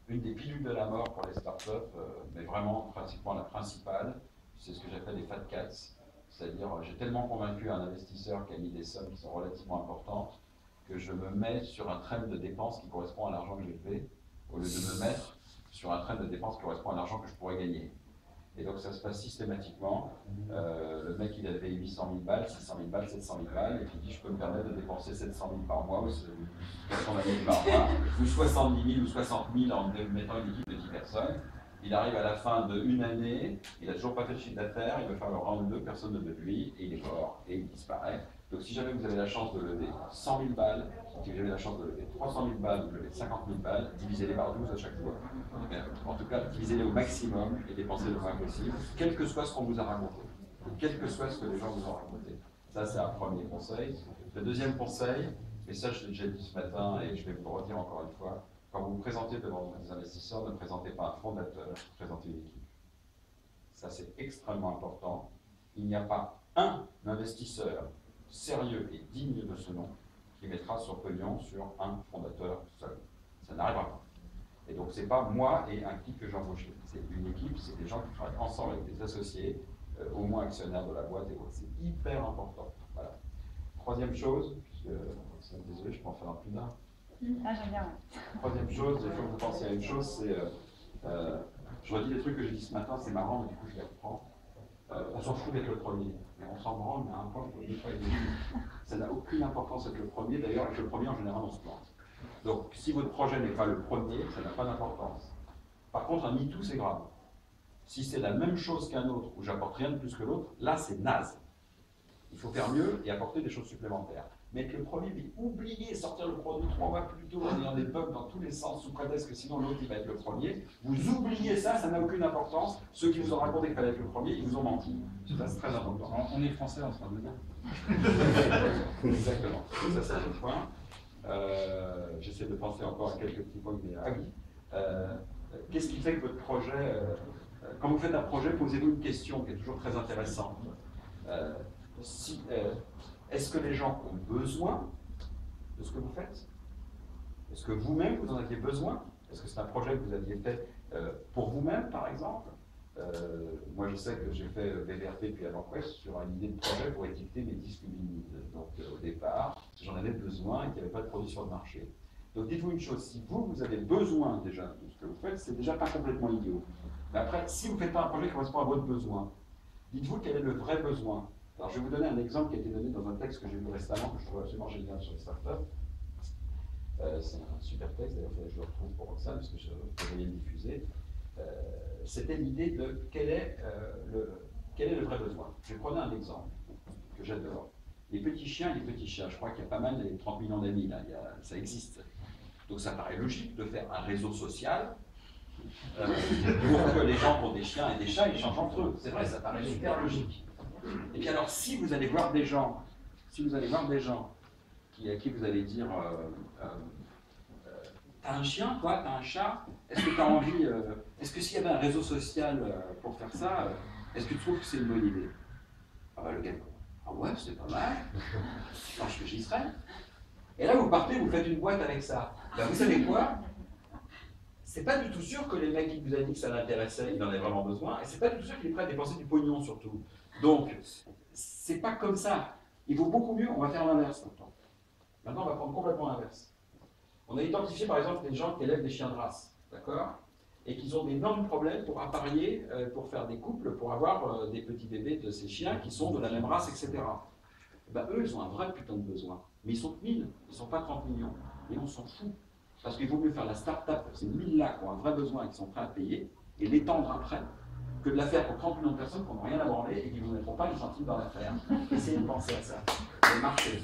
une des pilules de la mort pour les startups, mais vraiment pratiquement la principale, c'est ce que j'appelle les fat cats. C'est-à-dire, j'ai tellement convaincu un investisseur qui a mis des sommes qui sont relativement importantes que je me mets sur un train de dépenses qui correspond à l'argent que j'ai fait, au lieu de me mettre sur un train de dépenses qui correspond à l'argent que je pourrais gagner. Et donc ça se passe systématiquement. Le mec il avait 800 000 balles, 600 000 balles, 700 000 balles, et puis il dit je peux me permettre de dépenser 700 000 par mois, ou 400 000 par mois, ou 70 000 ou 60 000 en mettant une équipe de 10 personnes. Il arrive à la fin d'une année, il n'a toujours pas fait de chiffre d'affaires, il veut faire le round 2, personne ne veut de lui, et il est mort, et il disparaît. Donc si jamais vous avez la chance de lever 100 000 balles, si vous avez la chance de lever 300 000 balles, ou de lever 50 000 balles, divisez-les par 12 à chaque fois. En tout cas, divisez-les au maximum et dépensez le moins possible, quel que soit ce qu'on vous a raconté, quel que soit ce que les gens vous ont raconté. Ça, c'est un premier conseil. Le deuxième conseil, et ça je l'ai déjà dit ce matin et je vais vous le redire encore une fois, quand vous vous présentez devant des investisseurs, ne présentez pas un fondateur, présentez une équipe. Ça, c'est extrêmement important. Il n'y a pas un investisseur sérieux et digne de ce nom qui mettra son pognon sur un fondateur seul. Ça n'arrivera pas. Et donc, ce n'est pas moi et un qui que j'embauche. C'est une équipe, c'est des gens qui travaillent ensemble avec des associés, au moins actionnaires de la boîte et autres. C'est hyper important. Voilà. Troisième chose, puisque, désolé, je peux en faire un plus d'un. Ah, j'aime bien, ouais. Troisième chose, il faut que vous pensiez à une chose, c'est, je redis les trucs que j'ai dit ce matin, c'est marrant, mais du coup je les reprends. On s'en fout d'être le premier, mais on s'en branle, mais à un point, il faut aider. Ça n'a aucune importance d'être le premier, d'ailleurs, avec le premier, en général, on se plante. Donc, si votre projet n'est pas le premier, ça n'a pas d'importance. Par contre, un MeToo, c'est grave. Si c'est la même chose qu'un autre, où j'apporte rien de plus que l'autre, là, c'est naze. Il faut faire mieux et apporter des choses supplémentaires. Mais être le premier, mais oubliez sortir le produit 3 mois plus tôt en ayant des bugs dans tous les sens, sous prétexte que sinon l'autre il va être le premier. Vous oubliez ça, ça n'a aucune importance. Ceux qui vous ont raconté qu'il fallait être le premier, ils vous ont menti. Ça, c'est très important. On est français, on sera dedans. Exactement. Ça, c'est le point. J'essaie de penser encore à quelques petits points. Mais, ah oui. Qu'est-ce qui fait que votre projet... quand vous faites un projet, posez-vous une question qui est toujours très intéressante. Est-ce que les gens ont besoin de ce que vous faites? Est-ce que vous-même, vous en aviez besoin? Est-ce que c'est un projet que vous aviez fait pour vous-même, par exemple? Moi, je sais que j'ai fait BVRP puis AvanQuest sur une idée de projet pour étiqueter mes disques vinyles. Donc, au départ, j'en avais besoin et qu'il n'y avait pas de produit sur le marché. Donc, dites-vous une chose, si vous avez besoin déjà de ce que vous faites, c'est déjà pas complètement idiot. Mais après, si vous ne faites pas un projet qui correspond à votre besoin, dites-vous quel est le vrai besoin. Alors, je vais vous donner un exemple qui a été donné dans un texte que j'ai lu récemment, que je trouve absolument génial sur les startups. C'est un super texte, d'ailleurs, il faudrait que je le retrouve pour Roxane, parce que je vais le diffuser. C'était l'idée de quel est le vrai besoin. Je vais prendre un exemple que j'adore. Les petits chiens, je crois qu'il y a pas mal, les 30 millions d'amis, là, ça existe. Donc, ça paraît logique de faire un réseau social pour que les gens qui ont des chiens et des chats échangent entre eux. C'est vrai, ça paraît super logique. Et puis alors, si vous allez voir des gens, à qui vous allez dire t'as un chien, toi, t'as un chat, est-ce que t'as envie, est-ce que s'il y avait un réseau social pour faire ça, est-ce que tu trouves que c'est une bonne idée? Ah bah le gars, ah ouais, c'est pas mal, je pense que j'y serais. Et là, vous partez, vous faites une boîte avec ça. Ben, vous savez quoi? C'est pas du tout sûr que les mecs qui vous a dit que ça l'intéressait, il en avait vraiment besoin, et c'est pas du tout sûr qu'il est prêt à dépenser du pognon surtout. Donc, c'est pas comme ça. Il vaut beaucoup mieux, on va faire l'inverse maintenant. Maintenant, on va prendre complètement l'inverse. On a identifié par exemple des gens qui élèvent des chiens de race, d'accord? Et qui ont d'énormes problèmes pour apparier, pour faire des couples, pour avoir des petits bébés de ces chiens qui sont de la même race, etc. Ben, eux, ils ont un vrai putain de besoin. Mais ils sont 1000, ils ne sont pas 30 millions. Et on s'en fout. Parce qu'il vaut mieux faire la start-up pour ces 1000-là qui ont un vrai besoin et qui sont prêts à payer, et l'étendre après, que de la faire pour 30 millions de personnes qui n'ont rien à branler et qui ne vous mettront pas les centimes dans l'affaire. Essayez de penser à ça. Et marchez.